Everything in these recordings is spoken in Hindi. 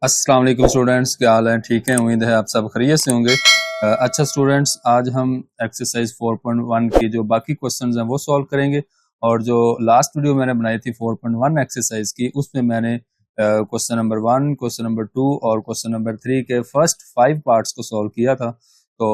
अस्सलाम वालेकुम स्टूडेंट्स, क्या हाल है? ठीक है, उम्मीद है आप सब खैरियत से होंगे। अच्छा स्टूडेंट्स, आज हम एक्सरसाइज 4.1 की जो बाकी क्वेश्चंस हैं वो सॉल्व करेंगे। और जो लास्ट वीडियो मैंने बनाई थी 4.1 एक्सरसाइज की, उसमें मैंने क्वेश्चन नंबर 1, क्वेश्चन नंबर 2 और क्वेश्चन नंबर 3 के फर्स्ट 5 पार्ट्स को सॉल्व किया था। तो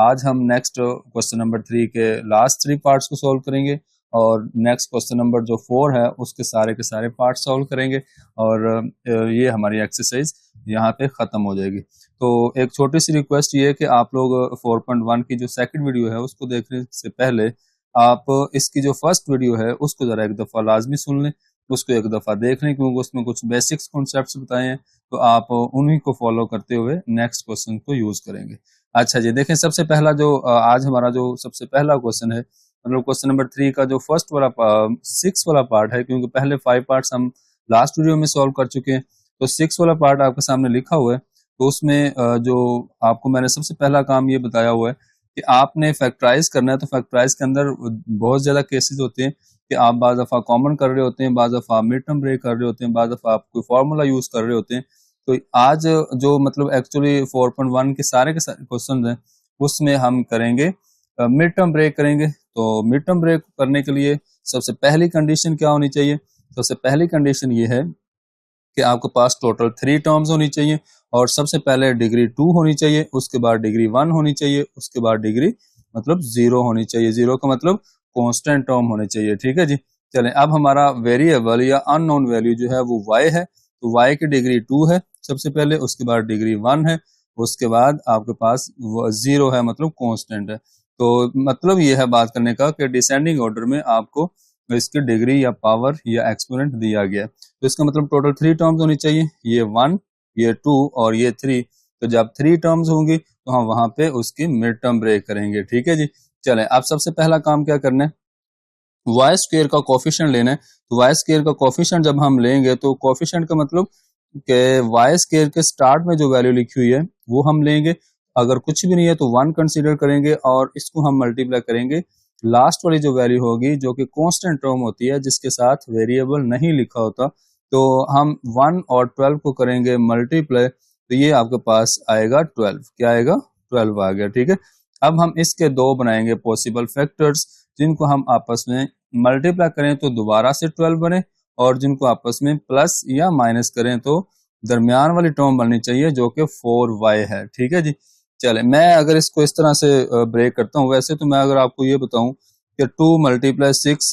आज हम नेक्स्ट क्वेश्चन नंबर 3 के लास्ट 3 पार्ट्स को सॉल्व करेंगे और नेक्स्ट क्वेश्चन नंबर जो 4 है उसके सारे के सारे पार्ट सॉल्व करेंगे और ये हमारी एक्सरसाइज यहाँ पे खत्म हो जाएगी। तो एक छोटी सी रिक्वेस्ट ये है कि आप लोग 4.1 की जो सेकंड वीडियो है उसको देखने से पहले आप इसकी जो फर्स्ट वीडियो है उसको जरा एक दफा लाजमी सुन लें, उसको एक दफा देख लें, क्योंकि उसमें कुछ बेसिक्स कॉन्सेप्ट्स बताए हैं। तो आप उन्हीं को फॉलो करते हुए नेक्स्ट क्वेश्चन को यूज करेंगे। अच्छा जी, देखें सबसे पहला जो आज हमारा जो सबसे पहला क्वेश्चन है, मतलब क्वेश्चन नंबर 3 का जो फर्स्ट वाला 6 वाला पार्ट है, क्योंकि पहले 5 पार्ट्स हम लास्ट वीडियो में सॉल्व कर चुके हैं। तो 6 वाला पार्ट आपके सामने लिखा हुआ है। तो उसमें जो आपको मैंने सबसे पहला काम ये बताया हुआ है कि आपने फैक्टराइज करना है। तो फैक्टराइज के अंदर बहुत ज्यादा केसेस होते हैं कि आप बाज दफा कॉमन कर रहे होते हैं, बाज दफा मिड टर्म ब्रेक कर रहे होते हैं, बाज दफा आप कोई फार्मूला यूज कर रहे होते हैं। तो आज जो मतलब एक्चुअली 4.1 के सारे क्वेश्चन हैं उसमें हम करेंगे मिड टर्म ब्रेक करेंगे। तो मिड टर्म ब्रेक करने के लिए सबसे पहली कंडीशन क्या होनी चाहिए? सबसे पहली कंडीशन ये है कि आपके पास टोटल 3 टर्म्स होनी चाहिए और सबसे पहले डिग्री 2 होनी चाहिए, उसके बाद डिग्री 1 होनी चाहिए, उसके बाद डिग्री मतलब 0 होनी चाहिए। 0 का मतलब कांस्टेंट टर्म होने चाहिए। ठीक है जी। चलें, अब हमारा वेरिएबल या अननोन वैल्यू जो है वो y है। तो y की डिग्री 2 है सबसे पहले, उसके बाद डिग्री 1 है, उसके बाद आपके पास 0 है, मतलब कांस्टेंट है। तो मतलब ये है बात करने का कि डिसेंडिंग ऑर्डर में आपको इसकी डिग्री या पावर या एक्सपोनेंट दिया गया है। तो इसका मतलब टोटल 3 टर्म्स होनी चाहिए, ये 1, ये 2 और ये 3। तो जब 3 टर्म्स होंगी तो हम वहां पे उसकी मिड टर्म ब्रेक करेंगे। ठीक है जी। चलें, अब सबसे पहला काम क्या करना है, वाई स्क्वेयर का कोफिशिएंट लेना है। तो वाई स्क्वेयर का कोफिशिएंट जब हम लेंगे तो कोफिशिएंट का मतलब कि वाई स्क्वेयर के स्टार्ट में जो वैल्यू लिखी हुई है वो हम लेंगे। अगर कुछ भी नहीं है तो 1 कंसीडर करेंगे और इसको हम मल्टीप्लाई करेंगे लास्ट वाली जो वैल्यू होगी, जो कि कांस्टेंट टर्म होती है जिसके साथ वेरिएबल नहीं लिखा होता। तो हम 1 और 12 को करेंगे मल्टीप्लाई, तो ये आपके पास आएगा 12। क्या आएगा? 12 आ गया। ठीक है। अब हम इसके दो बनाएंगे पॉसिबल फैक्टर्स, जिनको हम आपस में मल्टीप्लाई करें तो दोबारा से 12 बने, और जिनको आपस में प्लस या माइनस करें तो दरमियान वाली टर्म बननी चाहिए जो कि 4y है। ठीक है जी। चले, मैं अगर इसको इस तरह से ब्रेक करता हूँ, वैसे तो मैं अगर आपको ये बताऊं कि 2 मल्टीप्लाई 6,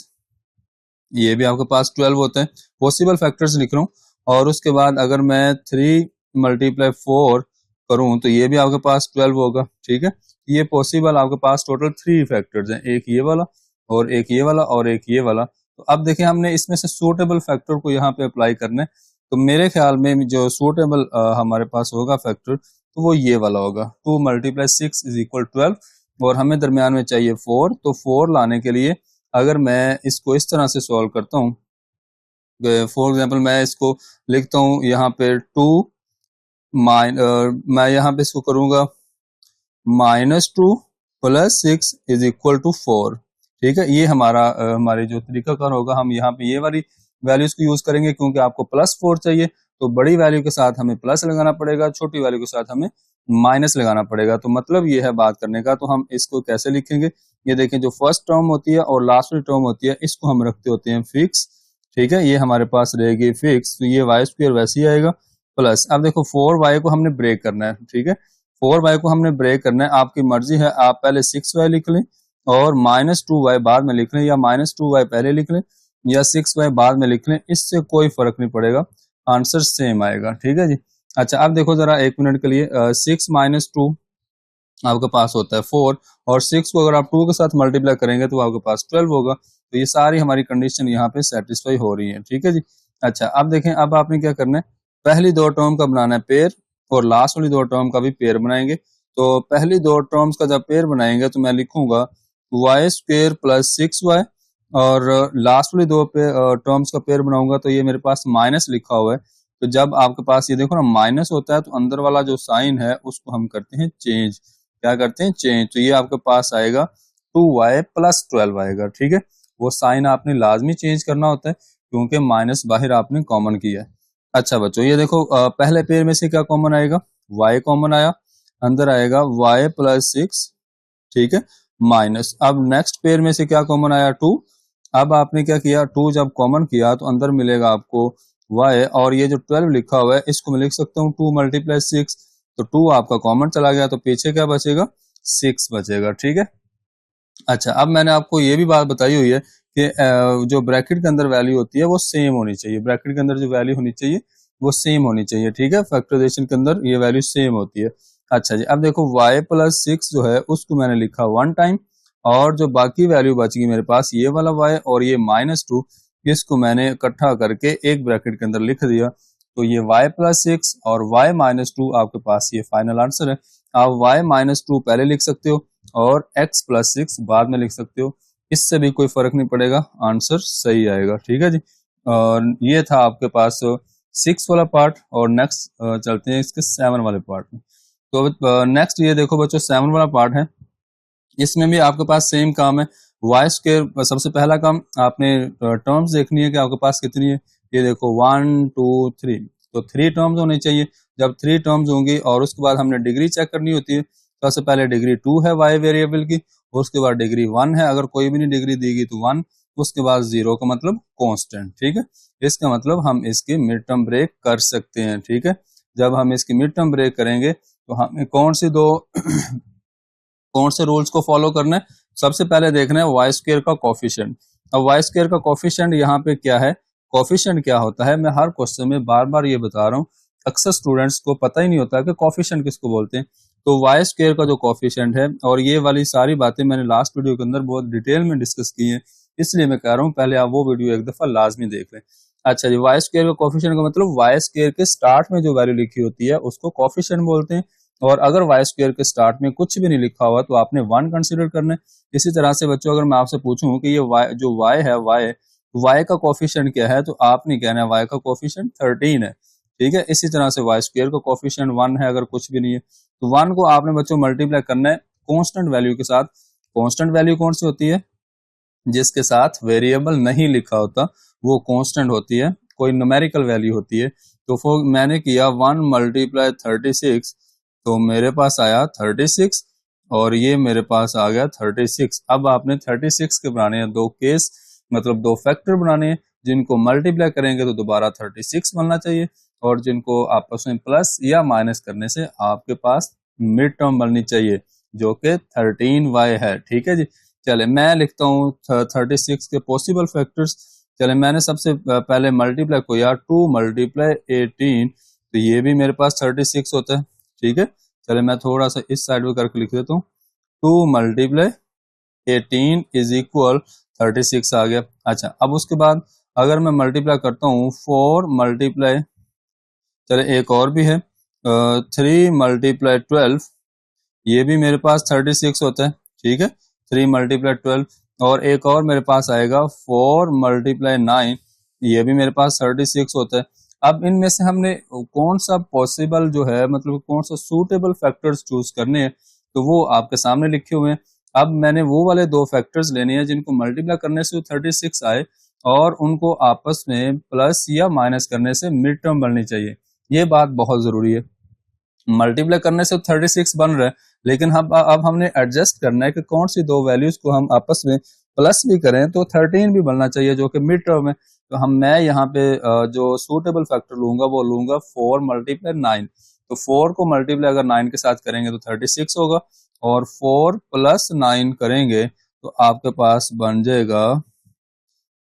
ये भी आपके पास 12 होते हैं। पॉसिबल फैक्टर्स लिख रहा हूँ। और उसके बाद अगर मैं 3 मल्टीप्लाई 4 करूं तो ये भी आपके पास 12 होगा। ठीक है। ये पॉसिबल आपके पास टोटल 3 फैक्टर्स हैं, एक ये वाला और एक ये वाला और एक ये वाला। तो अब देखिए, हमने इसमें से सूटेबल फैक्टर को यहाँ पे अप्लाई करना है। तो मेरे ख्याल में जो सूटेबल हमारे पास होगा फैक्टर, तो वो ये वाला होगा। 2 मल्टीप्लाई 6 इज इक्वल 12 और हमें दरमियान में चाहिए 4। तो 4 लाने के लिए अगर मैं इसको इस तरह से सॉल्व करता हूँ, फॉर एग्जाम्पल मैं इसको लिखता हूँ यहाँ पे 2 मैं यहाँ पे इसको करूंगा -2 प्लस 6 इज इक्वल टू 4। ठीक है। ये हमारा हमारे जो तरीकाकार होगा, हम यहाँ पे ये वाली वैल्यूज को यूज करेंगे, क्योंकि आपको +4 चाहिए तो बड़ी वैल्यू के साथ हमें प्लस लगाना पड़ेगा, छोटी वैल्यू के साथ हमें माइनस लगाना पड़ेगा। तो मतलब ये है बात करने का। तो हम इसको कैसे लिखेंगे, ये देखें, जो फर्स्ट टर्म होती है और लास्ट वाली टर्म होती है इसको हम रखते होते हैं फिक्स। ठीक है, ये हमारे पास रहेगी फिक्स। तो ये वाई स्क्वायर वैसे ही आएगा प्लस, अब देखो 4y को हमने ब्रेक करना है। ठीक है, 4y को हमने ब्रेक करना है। आपकी मर्जी है, आप पहले 6y लिख लें और -2y बाद में लिख लें, या -2y पहले लिख लें या 6y बाद में लिख लें, इससे कोई फर्क नहीं पड़ेगा, आंसर सेम आएगा। ठीक है जी। अच्छा, अब देखो जरा 1 मिनट के लिए, 6 - 2 आपके पास होता है 4, और 6 को अगर आप 2 के साथ मल्टीप्लाई करेंगे तो आपके पास 12 होगा। तो ये सारी हमारी कंडीशन यहाँ पे सेटिस्फाई हो रही है। ठीक है जी। अच्छा, अब देखें, अब आपने क्या करना है, पहली दो टर्म का बनाना है पेयर और लास्ट वाली दो टर्म का भी पेयर बनाएंगे। तो पहली दो टर्म्स का जब पेयर बनाएंगे तो मैं लिखूंगा वाई स्क्वेयर प्लस 6y, और लास्ट वाली दो टर्म्स का पेयर बनाऊंगा तो ये मेरे पास माइनस लिखा हुआ है। तो जब आपके पास ये देखो ना माइनस होता है तो अंदर वाला जो साइन है उसको हम करते हैं चेंज। क्या करते हैं? चेंज। तो ये आपके पास आएगा 2y प्लस 12 आएगा। ठीक है, वो साइन आपने लाजमी चेंज करना होता है क्योंकि माइनस बाहर आपने कॉमन किया है। अच्छा बच्चों ये देखो पहले पेयर में से क्या कॉमन आएगा, y कॉमन आया, अंदर आएगा y प्लस 6, ठीक है, माइनस, अब नेक्स्ट पेयर में से क्या कॉमन आया 2, अब आपने क्या किया 2 जब कॉमन किया तो अंदर मिलेगा आपको y, और ये जो 12 लिखा हुआ है इसको मैं लिख सकता हूँ 2 मल्टीप्लाई 6, तो 2 आपका कॉमन चला गया तो पीछे क्या बचेगा 6 बचेगा, ठीक है। अच्छा अब मैंने आपको ये भी बात बताई हुई है कि जो ब्रैकेट के अंदर वैल्यू होती है वो सेम होनी चाहिए, ब्रैकेट के अंदर जो वैल्यू होनी चाहिए वो सेम होनी चाहिए, ठीक है, फैक्टराइजेशन के अंदर ये वैल्यू सेम होती है। अच्छा जी अब देखो y प्लस 6 जो है उसको मैंने लिखा 1 टाइम, और जो बाकी वैल्यू बच गई मेरे पास ये वाला y और ये -2, इसको मैंने इकट्ठा करके एक ब्रैकेट के अंदर लिख दिया, तो ये y प्लस 6 और y -2 आपके पास ये फाइनल आंसर है। आप y -2 पहले लिख सकते हो और x प्लस 6 बाद में लिख सकते हो, इससे भी कोई फर्क नहीं पड़ेगा, आंसर सही आएगा, ठीक है जी। और ये था आपके पास 6 वाला पार्ट, और नेक्स्ट चलते हैं इसके 7 वाले पार्ट में। तो नेक्स्ट ये देखो बच्चों 7 वाला पार्ट है, इसमें भी आपके पास सेम काम है, वाई स्क्वायर सबसे पहला काम आपने टर्म्स देखनी है कि आपके पास कितनी है, ये देखो 1 2 3, तो 3 टर्म्स होनी चाहिए, जब 3 टर्म्स होंगी और उसके बाद हमने डिग्री चेक करनी होती है, सबसे पहले डिग्री 2 है वाई वेरिएबल की, उसके बाद डिग्री 1 है, अगर कोई भी नहीं डिग्री देगी तो 1, उसके बाद 0 का मतलब कांस्टेंट, ठीक है, इसका मतलब हम इसकी मिड टर्म ब्रेक कर सकते हैं, ठीक है। जब हम इसकी मिड टर्म ब्रेक करेंगे तो हमें कौन सी दो कौन से रूल्स को फॉलो करना है, सबसे पहले देखना है वाई स्क्वायर का कोफिशिएंट। अब वाई स्क्वायर का कोफिशिएंट यहाँ पे क्या है, कोफिशिएंट क्या होता है, मैं हर क्वेश्चन में बार बार ये बता रहा हूँ, अक्सर स्टूडेंट्स को पता ही नहीं होता कि कोफिशिएंट किसको बोलते हैं। तो वाई स्क्वायर का जो कोफिशिएंट है, और ये वाली सारी बातें मैंने लास्ट वीडियो के अंदर बहुत डिटेल में डिस्कस की है, इसलिए मैं कह रहा हूँ पहले आप वो वीडियो एक दफा लाजमी देख लें। अच्छा जी, वाई स्क्वायर का कोफिशिएंट का मतलब वाई स्क्वायर के स्टार्ट में जो वैल्यू लिखी होती है उसको कोफिशिएंट बोलते हैं, और अगर वाई स्क्वायर के स्टार्ट में कुछ भी नहीं लिखा हुआ तो आपने 1 कंसीडर करना है। इसी तरह से बच्चों अगर मैं आपसे पूछूं कि ये y जो y है y का कोफिशिएंट क्या है, तो आप नहीं कहना है y का कोफिशिएंट 13 है, ठीक है। इसी तरह से वाई स्क्वायर का कोफिशिएंट 1 है अगर कुछ भी नहीं है, तो 1 को आपने बच्चों मल्टीप्लाई करना है कांस्टेंट वैल्यू के साथ। कांस्टेंट वैल्यू कौन सी होती है, जिसके साथ वेरिएबल नहीं लिखा होता वो कांस्टेंट होती है, कोई न्यूमेरिकल वैल्यू होती है। तो मैंने किया 1 मल्टीप्लाई 36, तो मेरे पास आया 36, और ये मेरे पास आ गया 36। अब आपने 36 के बनाने हैं दो केस, मतलब दो फैक्टर बनाने हैं, जिनको मल्टीप्लाई करेंगे तो दोबारा 36 बनना चाहिए, और जिनको आपस में प्लस या माइनस करने से आपके पास मिड टर्म बननी चाहिए जो कि 13y है, ठीक है जी। चले मैं लिखता हूँ 36 के पॉसिबल फैक्टर्स। चले मैंने सबसे पहले मल्टीप्लाई को यार 2 मल्टीप्लाई 18, तो ये भी मेरे पास 36 होता है, ठीक है। चले मैं थोड़ा सा इस साइड में करके लिख देता हूँ, 2 मल्टीप्लाई 18 इज इक्वल 36 आ गया। अच्छा अब उसके बाद अगर मैं मल्टीप्लाई करता हूँ 4 मल्टीप्लाई, चले एक और भी है 3 मल्टीप्लाई 12, ये भी मेरे पास 36 होता है, ठीक है, 3 मल्टीप्लाई 12, और एक और मेरे पास आएगा 4 मल्टीप्लाई 9, ये भी मेरे पास 36 होता है। अब इनमें से हमने कौन सा पॉसिबल जो है, मतलब कौन सा सूटेबल फैक्टर्स चूज करने हैं, तो वो आपके सामने लिखे हुए हैं। अब मैंने वो वाले दो फैक्टर्स लेने हैं जिनको मल्टीप्लाई करने से 36 आए, और उनको आपस में प्लस या माइनस करने से मिड टर्म बननी चाहिए, ये बात बहुत जरूरी है। मल्टीप्लाई करने से 36 बन रहा है, लेकिन हम अब हमने एडजस्ट करना है कि कौन सी दो वैल्यूज को हम आपस में प्लस भी करें तो 13 भी बनना चाहिए जो कि मिड टर्म है। तो मैं यहाँ पे जो सूटेबल फैक्टर लूंगा वो लूंगा 4 मल्टीप्लाई 9, तो 4 को मल्टीप्लाई अगर 9 के साथ करेंगे तो 36 होगा, और 4 प्लस 9 करेंगे तो आपके पास बन जाएगा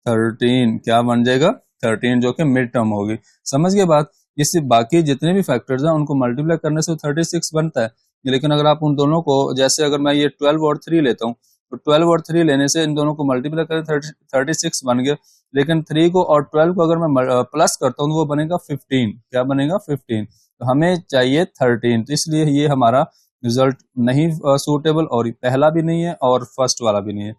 13, क्या बन जाएगा 13, जो कि मिड टर्म होगी। समझ गए बात, इससे बाकी जितने भी फैक्टर्स हैं उनको मल्टीप्लाई करने से 36 बनता है, लेकिन अगर आप उन दोनों को, जैसे अगर मैं ये 12 और 3 लेता हूँ, तो 12 और 3 लेने से इन दोनों को मल्टीप्लाई करें 36 बन गया, लेकिन 3 को और 12 को अगर मैं प्लस करता हूँ तो वो बनेगा 15, क्या बनेगा 15, तो हमें चाहिए 13, तो इसलिए ये हमारा रिजल्ट नहीं सूटेबल, और पहला भी नहीं है और फर्स्ट वाला भी नहीं है,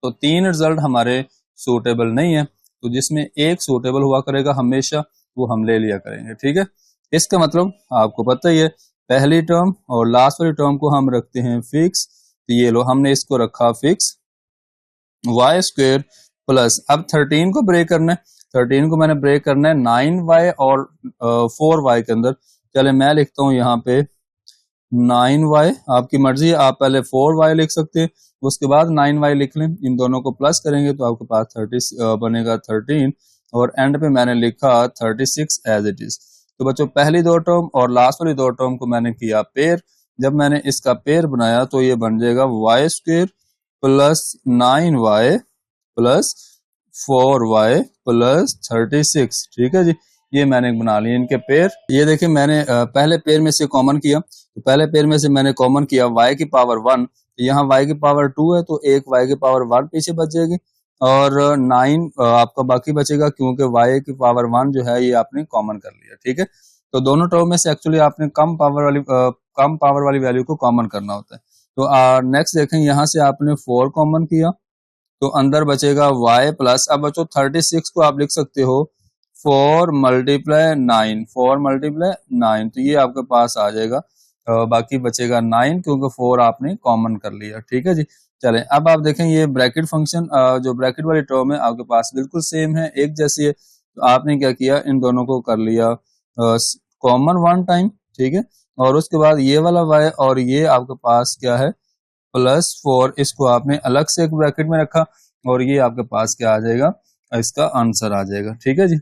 तो 3 रिजल्ट हमारे सूटेबल नहीं है। तो जिसमें एक सूटेबल हुआ करेगा हमेशा वो हम ले लिया करेंगे, ठीक है। इसका मतलब आपको पता ही है, पहली टर्म और लास्ट वाली टर्म को हम रखते हैं फिक्स, तो ये लो हमने इसको रखा फिक्स, वाई स्क्वेयर प्लस, अब 13 को ब्रेक करना है, 13 को मैंने ब्रेक करना है 9y और 4y के अंदर। चले मैं लिखता हूँ यहाँ पे 9y, आपकी मर्जी है, आप पहले 4y लिख सकते हैं, उसके बाद 9y लिख लें, इन दोनों को प्लस करेंगे तो आपके पास 30 बनेगा 13, और एंड पे मैंने लिखा 36 एज इट इज। तो बच्चों पहली दो टर्म और लास्ट वाली दो टर्म को मैंने किया पेयर, जब मैंने इसका पेयर बनाया तो ये बन जाएगा y² plus 9y plus 4y plus 36, ठीक है जी। ये मैंने बना लिया इनके पेयर। ये देखिए मैंने पहले पेयर में से कॉमन किया, तो पहले पेयर में से मैंने कॉमन किया y की पावर 1, यहाँ y की पावर 2 है तो एक y की पावर 1 पीछे बच जाएगी, और 9 आपका बाकी बचेगा, क्योंकि y की पावर 1 जो है ये आपने कॉमन कर लिया, ठीक है। तो दोनों टर्म में से एक्चुअली आपने कम पावर वाली वैल्यू को कॉमन करना होता है। तो नेक्स्ट देखें, यहाँ से आपने 4 कॉमन किया तो अंदर बचेगा y प्लस, अब बच्चों 36 को आप लिख सकते हो 4 मल्टीप्लाई 9, 4 मल्टीप्लाई 9, तो ये आपके पास आ जाएगा, बाकी बचेगा 9 क्योंकि 4 आपने कॉमन कर लिया, ठीक है जी। चलें अब आप देखें ये ब्रैकेट फंक्शन, जो ब्रैकेट वाली टर्म है आपके पास बिल्कुल सेम है, एक जैसी है, तो आपने क्या किया, इन दोनों को कर लिया कॉमन 1 टाइम, ठीक है, और उसके बाद ये वाला y और ये आपके पास क्या है प्लस 4, इसको आपने अलग से एक ब्रैकेट में रखा, और ये आपके पास क्या आ जाएगा, इसका आंसर आ जाएगा, ठीक है जी।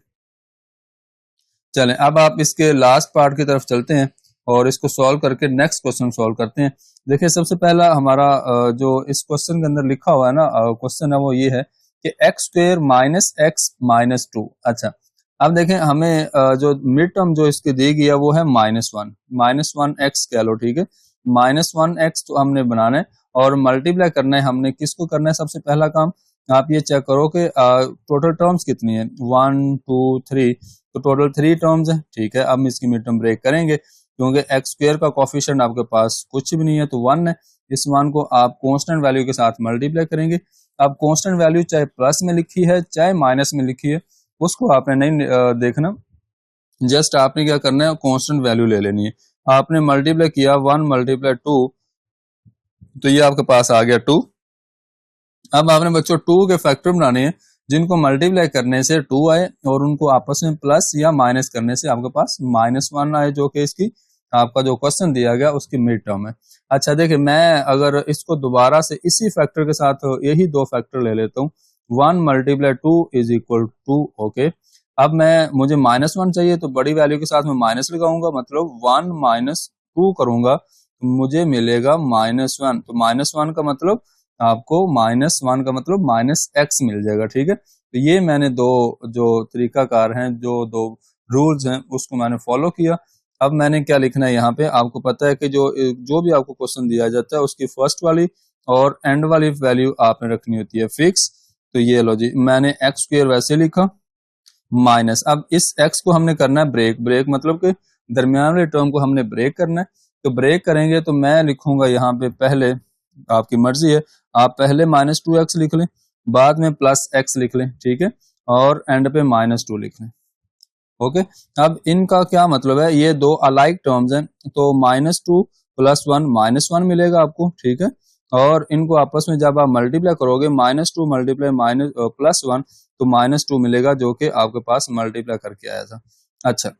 चलें अब आप इसके लास्ट पार्ट की तरफ चलते हैं और इसको सॉल्व करके नेक्स्ट क्वेश्चन सॉल्व करते हैं। देखिए सबसे पहला हमारा जो इस क्वेश्चन के अंदर लिखा हुआ है ना, क्वेश्चन है वो ये है कि x² माइनस x माइनस 2। अच्छा अब देखें हमें जो मिड टर्म जो इसकी दी गई है वो है -1 कह लो, ठीक है, -1x तो हमने बनाना है और मल्टीप्लाई करना है, हमने किसको करना है, सबसे पहला काम आप ये चेक करो कि टोटल टर्म्स कितनी है, 1 2 3, तो टोटल 3 टर्म्स है, ठीक है। अब इसकी मिड टर्म ब्रेक करेंगे क्योंकि x² का कोफिशिएंट आपके पास कुछ भी नहीं है तो 1 है, इस 1 को आप कांस्टेंट वैल्यू के साथ मल्टीप्लाई करेंगे। अब कांस्टेंट वैल्यू चाहे प्लस में लिखी है चाहे माइनस में लिखी है उसको आपने नहीं देखना, जस्ट आपने क्या करना है, कांस्टेंट वैल्यू ले लेनी है। आपने मल्टीप्लाई किया 1 मल्टीप्लाई 2, तो ये आपके पास आ गया 2। अब आपने बच्चों 2 के फैक्टर बनाने हैं जिनको मल्टीप्लाई करने से 2 आए और उनको आपस में प्लस या माइनस करने से आपके पास -1 आए, जो कि इसकी आपका जो क्वेश्चन दिया गया उसकी मिड टर्म है। अच्छा देखिए मैं अगर इसको दोबारा से इसी फैक्टर के साथ यही दो फैक्टर ले लेता हूँ, 1 मल्टीप्लाई 2 इज इक्वल 2, ओके। अब मुझे -1 चाहिए तो बड़ी वैल्यू के साथ मैं माइनस लगाऊंगा, मतलब 1 माइनस 2 करूंगा तो मुझे मिलेगा -1, तो -1 का मतलब आपको -1 का मतलब -x मिल जाएगा, ठीक है। तो ये मैंने दो जो तरीकाकार हैं, दो रूल्स हैं उसको मैंने फॉलो किया। अब मैंने क्या लिखना है यहाँ पे, आपको पता है कि जो भी आपको क्वेश्चन दिया जाता है उसकी फर्स्ट वाली और एंड वाली वैल्यू आपने रखनी होती है फिक्स। तो ये लो जी, मैंने x² वैसे लिखा माइनस, अब इस x को हमने करना है ब्रेक मतलब कि दरमियान वाले टर्म को हमने ब्रेक करना है। तो ब्रेक करेंगे तो मैं लिखूंगा यहाँ पे, पहले आपकी मर्जी है, आप पहले -2x लिख लें, बाद में +x लिख लें, ठीक है, और एंड पे -2 लिख लें, ओके। अब इनका क्या मतलब है, ये दो अलाइक टर्म्स हैं, तो -2 + 1 -1 मिलेगा आपको, ठीक है, और इनको आपस में जब आप मल्टीप्लाई करोगे -2 मल्टीप्लाई +1 तो -2 मिलेगा, जो कि आपके पास मल्टीप्लाई करके आया था। अच्छा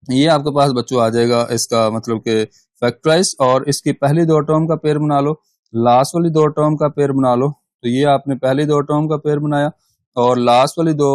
ये आपके पास बच्चों आ जाएगा इसका मतलब कि फैक्टराइज, और इसकी पहली दो टर्म का पेयर बना लो, लास्ट वाली दो टर्म का पेयर बना लो। तो ये आपने पहली दो टर्म का पेयर बनाया और लास्ट वाली दो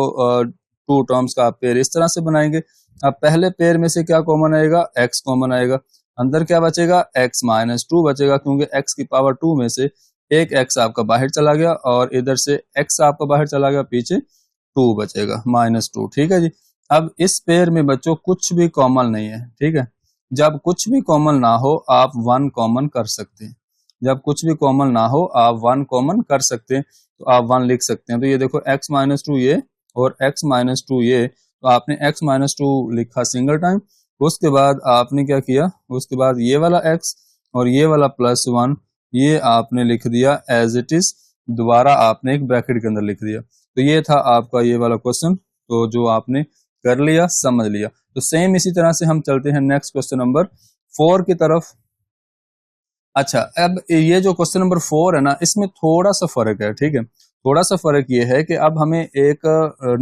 2 टर्म्स का पेयर इस तरह से बनाएंगे। अब पहले पेयर में से क्या कॉमन आएगा, x कॉमन आएगा, अंदर क्या बचेगा, x -2 बचेगा, क्योंकि x की पावर 2 में से एक x आपका बाहर चला गया और इधर से x आपका बाहर चला गया, पीछे 2 बचेगा -2, ठीक है जी। अब इस पेयर में बच्चों कुछ भी कॉमन नहीं है, ठीक है, जब कुछ भी कॉमन ना हो आप 1 कॉमन कर सकते हैं, जब कुछ भी कॉमन ना हो आप 1 कॉमन कर सकते हैं, तो आप 1 लिख सकते हैं। तो ये देखो x -2 ये और x -2 ये, तो आपने x -2 लिखा सिंगल टाइम, उसके बाद आपने क्या किया, उसके बाद ये वाला x और ये वाला +1 ये आपने लिख दिया एज इट इज, दोबारा आपने एक ब्रैकेट के अंदर लिख दिया। तो ये था आपका ये वाला क्वेश्चन, तो जो आपने कर लिया समझ लिया। तो सेम इसी तरह से हम चलते हैं नेक्स्ट क्वेश्चन नंबर 4 की तरफ। अच्छा अब ये जो क्वेश्चन नंबर 4 है ना, इसमें थोड़ा सा फर्क है, ठीक है, थोड़ा सा फर्क ये है कि अब हमें एक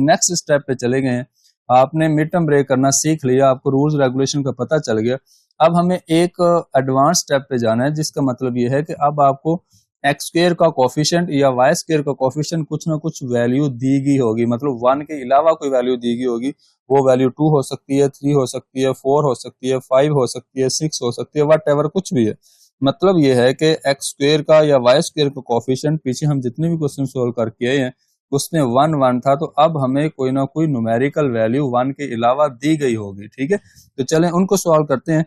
नेक्स्ट स्टेप पे चले गए हैं। आपने मिड टर्म ब्रेक करना सीख लिया, आपको रूल्स रेगुलेशन का पता चल गया। अब हमें एक एडवांस स्टेप पे जाना है, जिसका मतलब ये है कि अब आपको एक्स स्क्वायर का कोफिशिएंट या वाई स्क्वायर का कोफिशिएंट कुछ ना कुछ वैल्यू दी गई होगी, मतलब 1 के अलावा कोई वैल्यू दी गई होगी। वो वैल्यू 2 हो सकती है, 3 हो सकती है, 4 हो सकती है, 5 हो सकती है, 6 हो सकती है, वट कुछ भी है। मतलब ये है कि एक्स स्क्वायर का या वाई स्क्वायर का कोफिशिएंट पीछे हम जितने भी क्वेश्चन सोल्व करके आए हैं उसमें 1 1 था, तो अब हमें कोई ना कोई न्यूमेरिकल वैल्यू 1 के अलावा दी गई होगी। ठीक है, तो चलें उनको सॉल्व करते हैं।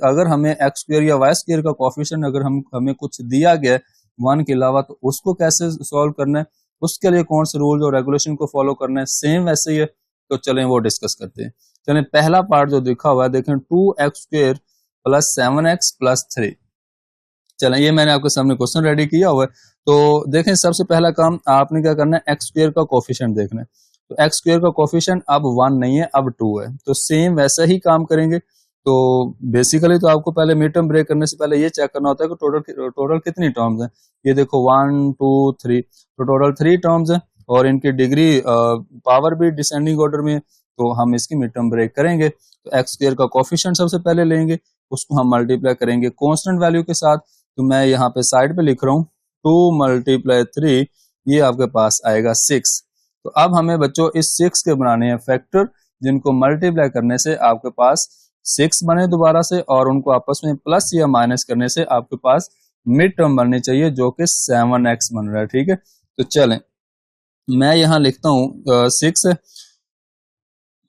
अगर हमें एक्स स्क्वायर या वाई स्क्वायर का कोफिशिएंट अगर हमें कुछ दिया गया 1 के अलावा, तो उसको कैसे सॉल्व करना है, उसके लिए कौन से रूल और रेगुलेशन को फॉलो करना है, सेम वैसे ही है। तो चलें वो डिस्कस करते हैं। चलें पहला पार्ट जो लिखा हुआ है देखें, 2x square plus 7x plus 3। चलें ये मैंने आपके सामने क्वेश्चन रेडी किया हुआ है। तो देखें सबसे पहला काम आपने क्या करना है, एक्स स्क्वायर का कोफिशिएंट देखना है। तो एक्स स्क्वायर का कोफिशिएंट अब 1 नहीं है, अब 2 है, तो सेम वैसा ही काम करेंगे। तो बेसिकली तो आपको पहले मिड टर्म ब्रेक करने से पहले ये चेक करना होता है कि टोटल कितनी टर्म्स हैं। ये देखो 1 2 3, तो टोटल 3 टर्म्स हैं और इनकी डिग्री पावर भी डिसेंडिंग ऑर्डर में है, तो हम इसकी मिड टर्म ब्रेक करेंगे। तो एक्स स्क्वायर का कोफिशिएंट सबसे पहले लेंगे, उसको हम मल्टीप्लाई करेंगे कांस्टेंट वैल्यू के साथ। तो मैं यहाँ पे साइड पे लिख रहा हूँ 2 × 3, ये आपके पास आएगा 6। तो अब हमें बच्चों इस 6 के बनाने हैं फैक्टर, जिनको मल्टीप्लाई करने से आपके पास 6 बने दोबारा से, और उनको आपस में प्लस या माइनस करने से आपके पास मिड टर्म बननी चाहिए जो कि 7x बन रहा है। ठीक है, तो चलें मैं यहाँ लिखता हूँ 6 है।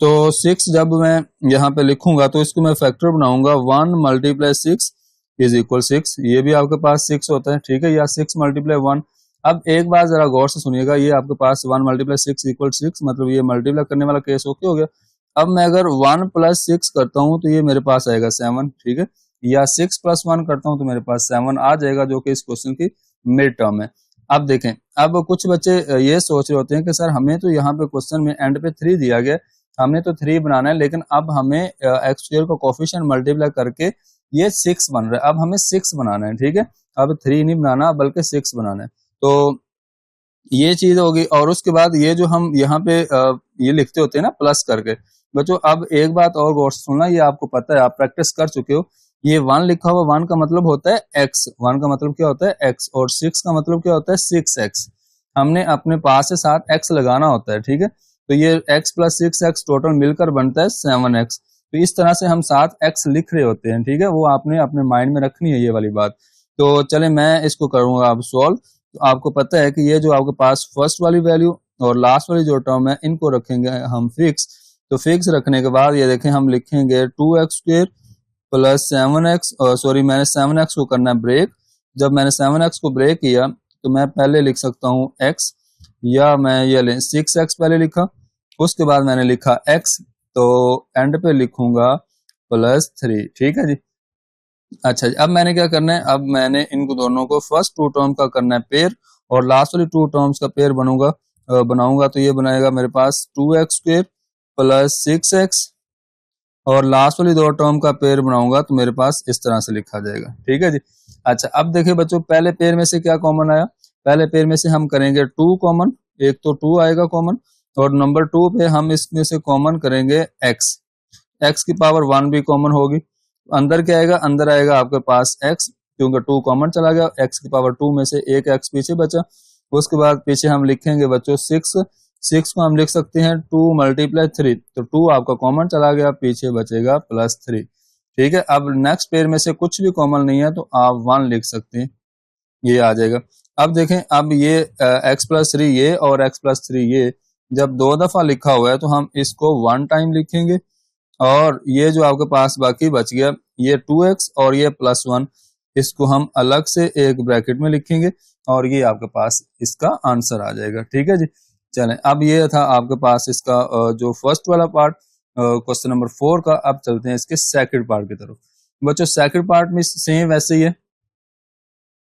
तो 6 जब मैं यहाँ पे लिखूंगा तो इसको मैं फैक्टर बनाऊंगा, 1 × 6 इज इक्वल 6। ये भी आपके पास 6 होता है। ठीक है, या 6 × 1। अब एक बार जरा गौर से सुनिएगा, ये आपके पास 1 × 6 इक्वल 6, मतलब ये मल्टीप्लाई करने वाला केस ओके हो गया। अब मैं अगर 1 + 6 करता हूं तो ये मेरे पास आएगा 7। ठीक है, या 6 + 1 करता हूं तो मेरे पास 7 आ जाएगा, जो कि इस क्वेश्चन की मिड टर्म है। अब देखें, अब कुछ बच्चे ये सोच रहे होते हैं कि सर हमें तो यहाँ पे क्वेश्चन में एंड पे 3 दिया गया, हमने तो 3 बनाना है, लेकिन अब हमें एक्स स्क्वायर का कोफिशिएंट मल्टीप्लाई करके ये 6 बन रहा है, अब हमें 6 बनाना है। ठीक है, अब 3 नहीं बनाना बल्कि 6 बनाना है। तो ये चीज होगी, और उसके बाद ये जो हम यहाँ पे ये लिखते होते हैं ना प्लस करके। बच्चों अब एक बात और गौर से सुनना, ये आपको पता है, आप प्रैक्टिस कर चुके हो। ये 1 लिखा हुआ, 1 का मतलब होता है x, 1 का मतलब क्या होता है x, और 6 का मतलब क्या होता है 6x। हमने अपने पास से साथ x लगाना होता है। ठीक है, तो ये x + 6x टोटल मिलकर बनता है 7x। तो इस तरह से हम साथ x लिख रहे होते हैं। ठीक है, वो आपने अपने माइंड में रखनी है ये वाली बात। तो चले मैं इसको करूंगा अब सॉल्व। तो आपको पता है कि ये जो आपके पास फर्स्ट वाली वैल्यू और लास्ट वाली जो टर्म है इनको रखेंगे हम फिक्स। तो फिक्स रखने के बाद ये देखें हम लिखेंगे 2x² प्लस 7x, सॉरी मैंने 7x को करना है ब्रेक। जब मैंने 7x को ब्रेक किया तो मैं पहले लिख सकता हूँ x, या मैं ये 6x पहले लिखा, उसके बाद मैंने लिखा x, तो एंड पे लिखूंगा +3। ठीक है जी। अच्छा जी, अब मैंने क्या करना है, अब मैंने इनको दोनों को फर्स्ट 2 टर्म का करना है पेयर, और लास्ट वाली 2 टर्म्स का पेयर बनाऊंगा। तो ये बनाएगा मेरे पास 2x² प्लस 6x, और लास्ट वाली 2 टर्म का पेयर बनाऊंगा तो मेरे पास इस तरह से लिखा जाएगा। ठीक है जी। अच्छा अब देखिए बच्चों, पहले पेयर में से क्या कॉमन आया, पहले पेयर में से हम करेंगे 2 कॉमन, एक तो 2 आएगा कॉमन, और नंबर 2 पे हम इसमें से कॉमन करेंगे x की पावर 1 भी कॉमन होगी। अंदर क्या आएगा, अंदर आएगा आपके पास x, क्योंकि 2 कॉमन चला गया, x की पावर 2 में से एक x पीछे बचा। उसके बाद पीछे हम लिखेंगे बच्चों 6 को हम लिख सकते हैं 2 × 3, तो 2 आपका कॉमन चला गया, पीछे बचेगा +3। ठीक है, अब नेक्स्ट पेयर में से कुछ भी कॉमन नहीं है तो आप 1 लिख सकते हैं, ये आ जाएगा। अब देखें, अब ये x + 3 ये और x + 3 ये जब 2 दफा लिखा हुआ है तो हम इसको 1 टाइम लिखेंगे, और ये जो आपके पास बाकी बच गया ये 2x और ये +1, इसको हम अलग से एक ब्रैकेट में लिखेंगे, और ये आपके पास इसका आंसर आ जाएगा। ठीक है जी। चलें, अब ये था आपके पास इसका जो फर्स्ट वाला पार्ट, क्वेश्चन नंबर 4 का। अब चलते हैं इसके सेकंड पार्ट की तरफ। बच्चों सेकंड पार्ट में सेम वैसे ही है,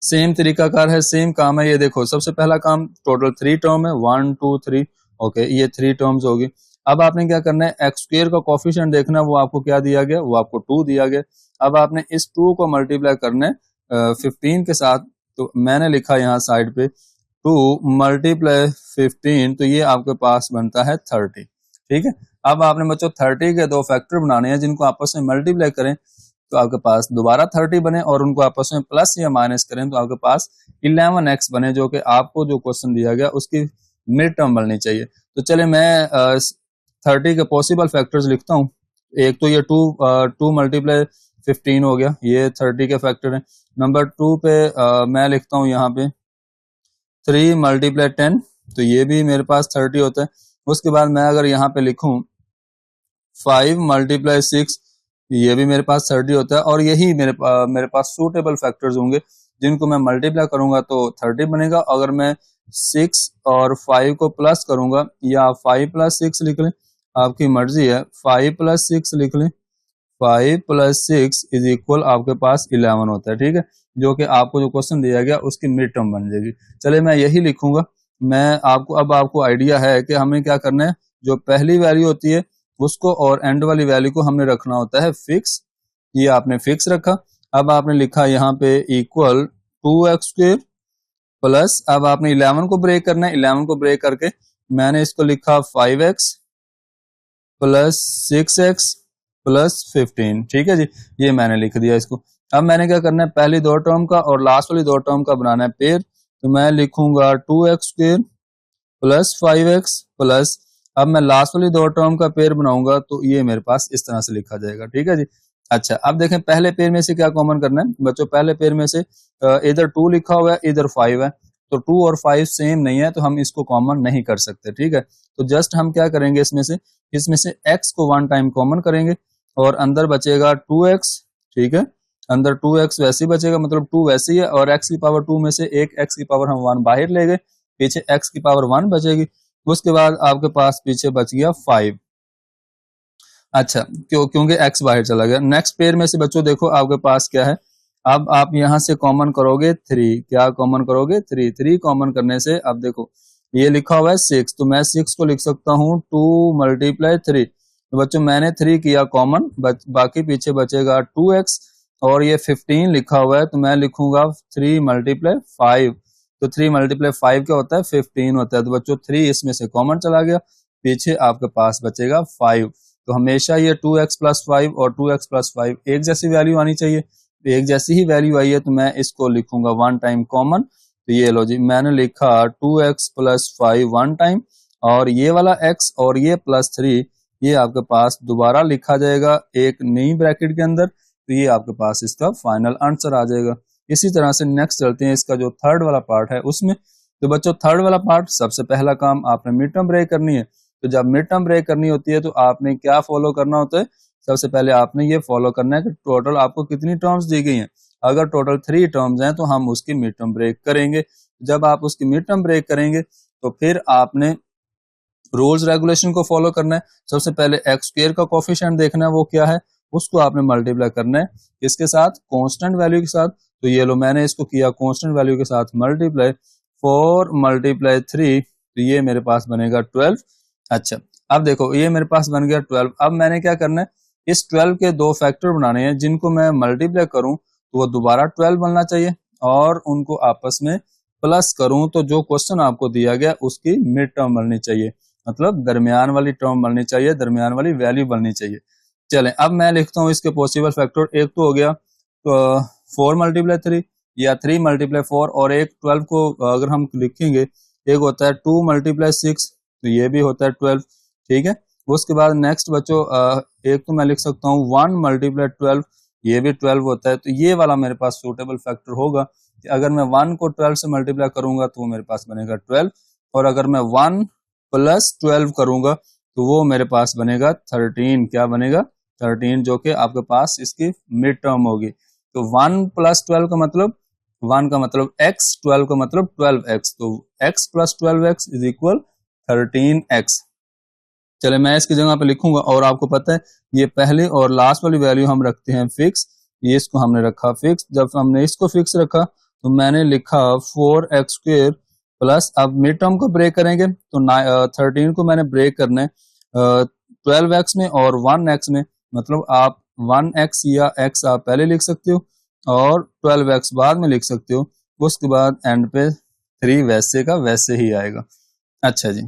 सेम तरीकाकार है, सेम काम है। ये देखो सबसे पहला काम, टोटल 3 टर्म है, 1 2 3, ओके ये 3 टर्म्स होगी। अब आपने क्या करना है, एक्स स्क्वायर का कोफिशिएंट देखना है, वो आपको क्या दिया गया, वो आपको 2 दिया गया। अब आपने इस 2 को मल्टीप्लाई करना है 15 के साथ। तो मैंने लिखा यहाँ साइड पे 2 मल्टीप्लाई 15, तो ये आपके पास बनता है 30। ठीक है, अब आपने बच्चों 30 के दो फैक्टर बनाने हैं जिनको आपस में मल्टीप्लाई करें तो आपके पास दोबारा 30 बने, और उनको आपस में प्लस या माइनस करें तो आपके पास 11x बने, जो कि आपको जो क्वेश्चन दिया गया उसकी मिड टर्म बननी चाहिए। तो चले मैं 30 के पॉसिबल फैक्टर्स लिखता हूँ। एक तो ये 2 मल्टीप्लाई 15 हो गया, ये 30 के फैक्टर है। नंबर 2 पे मैं लिखता हूँ यहाँ पे 3 मल्टीप्लाई 10, तो ये भी मेरे पास 30 होता है। उसके बाद मैं अगर यहाँ पे लिखूं 5 मल्टीप्लाई 6, ये भी मेरे पास 30 होता है। और यही मेरे पास सूटेबल फैक्टर्स होंगे जिनको मैं मल्टीप्लाई करूंगा तो 30 बनेगा। अगर मैं 6 और 5 को प्लस करूंगा या 5 प्लस 6 लिख लें, आपकी मर्जी है, 5 प्लस 6 लिख लें, 5 प्लस 6 इज इक्वल आपके पास 11 होता है। ठीक है, जो कि आपको जो क्वेश्चन दिया गया उसकी मिड टर्म बन जाएगी। चले मैं यही लिखूंगा। मैं आपको आइडिया है कि हमें क्या करना है, जो पहली वैल्यू होती है उसको और एंड वाली वैल्यू को हमने रखना होता है फिक्स। ये आपने फिक्स रखा। अब आपने लिखा यहाँ पे इक्वल 2x² प्लस, अब आपने 11 को ब्रेक करना है, 11 को ब्रेक करके मैंने इसको लिखा 5x प्लस 6x प्लस 15। ठीक है जी, ये मैंने लिख दिया इसको। अब मैंने क्या करना है, पहली दो टर्म का और लास्ट वाली दो टर्म का बनाना है पेयर। तो मैं लिखूंगा 2x² प्लस 5x प्लस, अब मैं लास्ट वाली दो टर्म का पेयर बनाऊंगा तो ये मेरे पास इस तरह से लिखा जाएगा। ठीक है जी। अच्छा, अब देखें पहले पेयर में से क्या कॉमन करना है बच्चों। पहले पेयर में से इधर 2 लिखा हुआ है, इधर 5 है, तो 2 और 5 सेम नहीं है तो हम इसको कॉमन नहीं कर सकते। ठीक है, तो जस्ट हम क्या करेंगे, इसमें से x को 1 टाइम कॉमन करेंगे और अंदर बचेगा 2x। ठीक है, अंदर 2x वैसे ही बचेगा, मतलब 2 वैसे ही है, और x की पावर 2 में से एक x की पावर हम 1 बाहर ले गए, पीछे x की पावर 1 बचेगी। उसके बाद आपके पास पीछे बच गया 5। अच्छा, क्योंकि x बाहर चला गया। नेक्स्ट पेयर में से बच्चों देखो आपके पास क्या है, अब आप यहां से कॉमन करोगे 3। क्या कॉमन करोगे? 3 कॉमन करने से अब देखो ये लिखा हुआ है 6, तो मैं 6 को लिख सकता हूँ 2 मल्टीप्लाई 3। तो बच्चों मैंने 3 किया कॉमन, बाकी पीछे बचेगा 2x, और ये 15 लिखा हुआ है तो मैं लिखूंगा 3 मल्टीप्लाई 5। तो 3 मल्टीप्लाई 5 क्या होता है? 15 होता है। तो बच्चों 3 इसमें से कॉमन चला गया, पीछे आपके पास बचेगा 5। तो हमेशा ये 2x प्लस 5 और 2x प्लस 5 एक जैसी वैल्यू आनी चाहिए। एक जैसी ही वैल्यू आई है तो मैं इसको लिखूंगा 1 टाइम कॉमन। तो ये लो जी, मैंने लिखा 2x प्लस 5 1 टाइम, और ये वाला x और ये प्लस 3 ये आपके पास दोबारा लिखा जाएगा एक नई ब्रैकेट के अंदर। तो ये आपके पास इसका फाइनल आंसर आ जाएगा। इसी तरह से नेक्स्ट चलते हैं, इसका जो थर्ड वाला पार्ट है उसमें। तो बच्चों थर्ड वाला पार्ट, सबसे पहला काम आपने मिड टर्म ब्रेक करनी है। तो जब मिड टर्म ब्रेक करनी होती है तो आपने क्या फॉलो करना होता है? सबसे पहले आपने ये फॉलो करना है कि टोटल आपको कितनी टर्म्स दी गई हैं। अगर टोटल 3 टर्म्स हैं तो हम उसकी मिड टर्म ब्रेक करेंगे। जब आप उसकी मिड टर्म ब्रेक करेंगे तो फिर आपने रूल्स रेगुलेशन को फॉलो करना है। सबसे पहले x² का कोफिशिएंट देखना है वो क्या है, उसको आपने मल्टीप्लाई करना है इसके साथ, कांस्टेंट वैल्यू के साथ। तो ये लो मैंने इसको किया कांस्टेंट वैल्यू के साथ मल्टीप्लाई, 4 मल्टीप्लाई 3, तो ये मेरे पास बनेगा 12। अच्छा, अब देखो ये मेरे पास बन गया 12। अब मैंने क्या करना है, इस 12 के दो फैक्टर बनाने हैं जिनको मैं मल्टीप्लाई करूं तो वो दोबारा 12 बनना चाहिए, और उनको आपस में प्लस करूं तो जो क्वेश्चन आपको दिया गया उसकी मिड टर्म बननी चाहिए, मतलब दरमियान वाली टर्म बननी चाहिए, दरमियान वाली वैल्यू बननी चाहिए। चलें अब मैं लिखता हूं इसके पॉसिबल फैक्टर। एक तो हो गया तो 4 मल्टीप्लाई 3 या 3 मल्टीप्लाई 4, और एक 12 को अगर हम लिखेंगे, एक होता है 2 मल्टीप्लाई 6, तो ये भी होता है 12। ठीक है, उसके बाद नेक्स्ट बच्चों एक तो मैं लिख सकता हूँ 1 मल्टीप्लाई 12, ये भी 12 होता है। तो ये वाला मेरे पास सूटेबल फैक्टर होगा कि अगर मैं 1 को 12 से मल्टीप्लाई करूंगा तो वो मेरे पास बनेगा 12, और अगर मैं 1 प्लस 12 करूंगा तो वो मेरे पास बनेगा 13। क्या बनेगा? 13, जो कि आपके पास इसकी मिड टर्म होगी। तो 1 प्लस 12 का मतलब 1 का मतलब x, 12 का मतलब 12x, तो x plus 12x is equal 13x। चले मैं इसकी जगह पे लिखूंगा, और आपको पता है ये पहले और लास्ट वाली वैल्यू हम रखते हैं फिक्स, ये इसको हमने रखा फिक्स। जब हमने इसको फिक्स रखा तो मैंने लिखा 4x² प्लस, अब मिड टर्म को ब्रेक करेंगे तो 13 को मैंने ब्रेक करना है 12x में और 1x में, मतलब आप 1x या x आप पहले लिख सकते हो और 12x बाद में लिख सकते हो। उसके बाद एंड पे 3 वैसे का वैसे ही आएगा। अच्छा जी,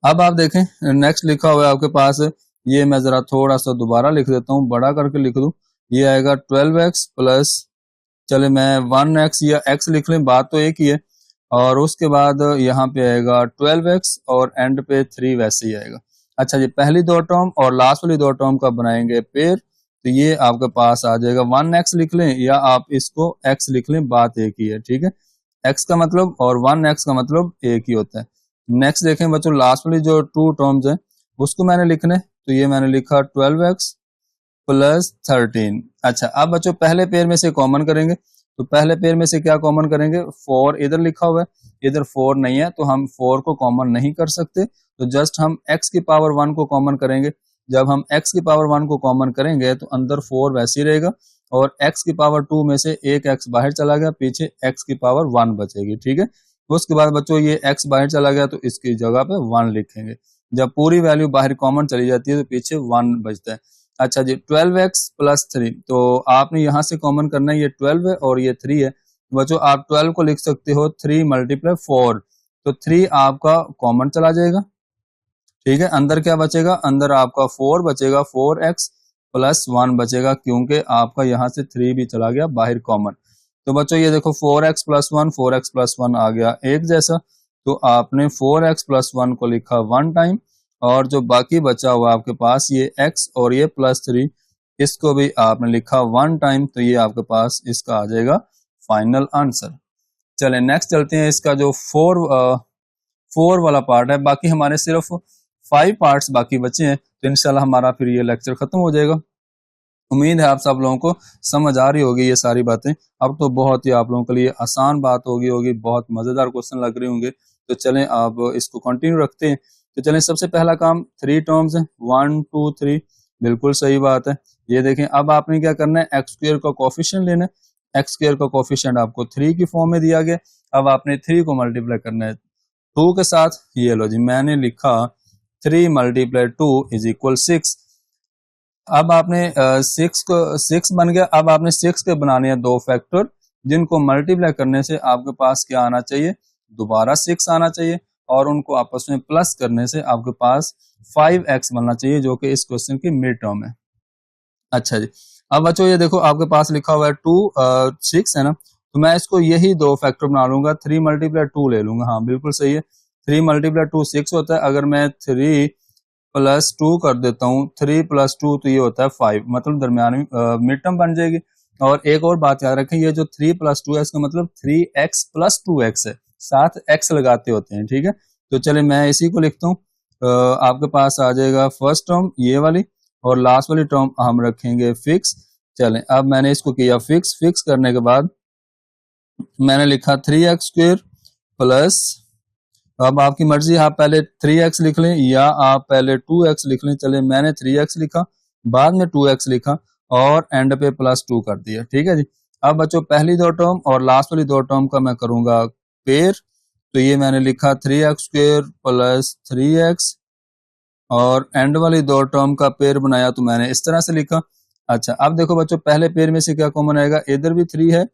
अब आप देखें नेक्स्ट लिखा हुआ है आपके पास, ये मैं जरा थोड़ा सा दोबारा लिख देता हूँ, बड़ा करके लिख दूं। ये आएगा 12x प्लस, चले मैं 1x या x लिख लें, बात तो एक ही है। और उसके बाद यहाँ पे आएगा 12x और एंड पे 3 वैसे ही आएगा। अच्छा जी, पहली दो टर्म और लास्ट वाली दो टर्म का बनाएंगे पेयर, तो ये आपके पास आ जाएगा 1x लिख लें या आप इसको x लिख लें, बात एक ही है, ठीक है। x का मतलब और 1x का मतलब एक ही होता है। नेक्स्ट देखें बच्चों, लास्ट वाली जो टू टर्म्स है उसको मैंने लिखने, तो ये मैंने लिखा 12x प्लस 13। अच्छा, अब बच्चों पहले पेयर में से कॉमन करेंगे, तो पहले पेयर में से क्या कॉमन करेंगे, 4 इधर लिखा हुआ है, इधर 4 नहीं है तो हम 4 को कॉमन नहीं कर सकते, तो जस्ट हम x की पावर 1 को कॉमन करेंगे। जब हम x की पावर 1 को कॉमन करेंगे तो अंदर 4 वैसे ही रहेगा, और x की पावर 2 में से एक x बाहर चला गया, पीछे x की पावर 1 बचेगी, ठीक है। उसके बाद बच्चों ये x बाहर चला गया तो इसकी जगह पे 1 लिखेंगे। जब पूरी वैल्यू बाहर कॉमन चली जाती है तो पीछे 1 बचता है। अच्छा जी, 12x प्लस 3, तो आपने यहां से कॉमन करना है, ये 12 है और ये 3 है। बच्चों आप 12 को लिख सकते हो 3 मल्टीप्लाई 4, तो 3 आपका कॉमन चला जाएगा, ठीक है। अंदर क्या बचेगा, अंदर आपका 4 बचेगा, 4x प्लस 1 बचेगा, क्योंकि आपका यहाँ से 3 भी चला गया बाहर कॉमन। तो बच्चों ये देखो 4x प्लस 1, 4x प्लस 1 आ गया एक जैसा, तो आपने 4x प्लस 1 को लिखा 1 टाइम, और जो बाकी बचा हुआ आपके पास ये x और ये प्लस 3, इसको भी आपने लिखा 1 टाइम, तो ये आपके पास इसका आ जाएगा फाइनल आंसर। चले नेक्स्ट चलते हैं, इसका जो 4 वाला पार्ट है, बाकी हमारे सिर्फ 5 पार्ट्स बाकी बचे हैं, तो इंशाल्लाह हमारा फिर ये लेक्चर खत्म हो जाएगा। उम्मीद है आप सब लोगों को समझ आ रही होगी ये सारी बातें। अब तो बहुत ही आप लोगों के लिए आसान बात होगी, बहुत मजेदार क्वेश्चन लग रहे होंगे। तो चलें आप इसको कंटिन्यू रखते हैं। तो चलें, सबसे पहला काम 3 टर्म्स है, 1 2 3, बिल्कुल सही बात है। ये देखें, अब आपने क्या करना है, एक्स स्क्वायर का कोफिशिएंट लेना है। एक्स स्क्वायर का कोफिशिएंट आपको 3 की फॉर्म में दिया गया, अब आपने 3 को मल्टीप्लाई करना है 2 के साथ। ये लो जी, मैंने लिखा 3 मल्टीप्लाई 2 इज इक्वल 6। अब आपने 6 बन गया। अब आपने 6 के बनाने हैं 2 फैक्टर, जिनको मल्टीप्लाई करने से आपके पास क्या आना चाहिए, दोबारा 6 आना चाहिए, और उनको आपस में प्लस करने से आपके पास 5x बनना चाहिए, जो कि इस क्वेश्चन की मिड टर्म है। अच्छा जी, अब बच्चों ये देखो आपके पास लिखा हुआ है 2 6 है ना, तो मैं इसको यही 2 फैक्टर बना लूंगा, 3 मल्टीप्लाई 2 ले लूंगा। हाँ बिल्कुल सही है, 3 मल्टीप्लाई 2 6 होता है। अगर मैं 3 प्लस 2 कर देता हूँ, 3 प्लस 2 तो ये होता है 5, मतलब दरमियानी मिड टर्म बन जाएगी। और एक और बात याद रखें, ये जो 3 प्लस 2 है इसका मतलब 3x प्लस 2x है, साथ x लगाते होते हैं, ठीक है। तो चले मैं इसी को लिखता हूँ, आपके पास आ जाएगा फर्स्ट टर्म ये वाली, और लास्ट वाली टर्म हम रखेंगे फिक्स। चलें, अब मैंने इसको किया फिक्स, फिक्स करने के बाद मैंने लिखा 3x स्क्वायर प्लस, अब आपकी मर्जी, आप पहले 3x लिख लें या आप पहले 2x लिख लें। चले मैंने 3x लिखा, बाद में 2x लिखा, और एंड पे प्लस 2 कर दिया, ठीक है जी। अब बच्चों पहली दो टर्म और लास्ट वाली दो टर्म का मैं करूंगा पेयर, तो ये मैंने लिखा 3x स्क्वायर प्लस 3x, और एंड वाली दो टर्म का पेयर बनाया तो मैंने इस तरह से लिखा। अच्छा, अब देखो बच्चों पहले पेयर में से क्या कॉमन आएगा, इधर भी 3 है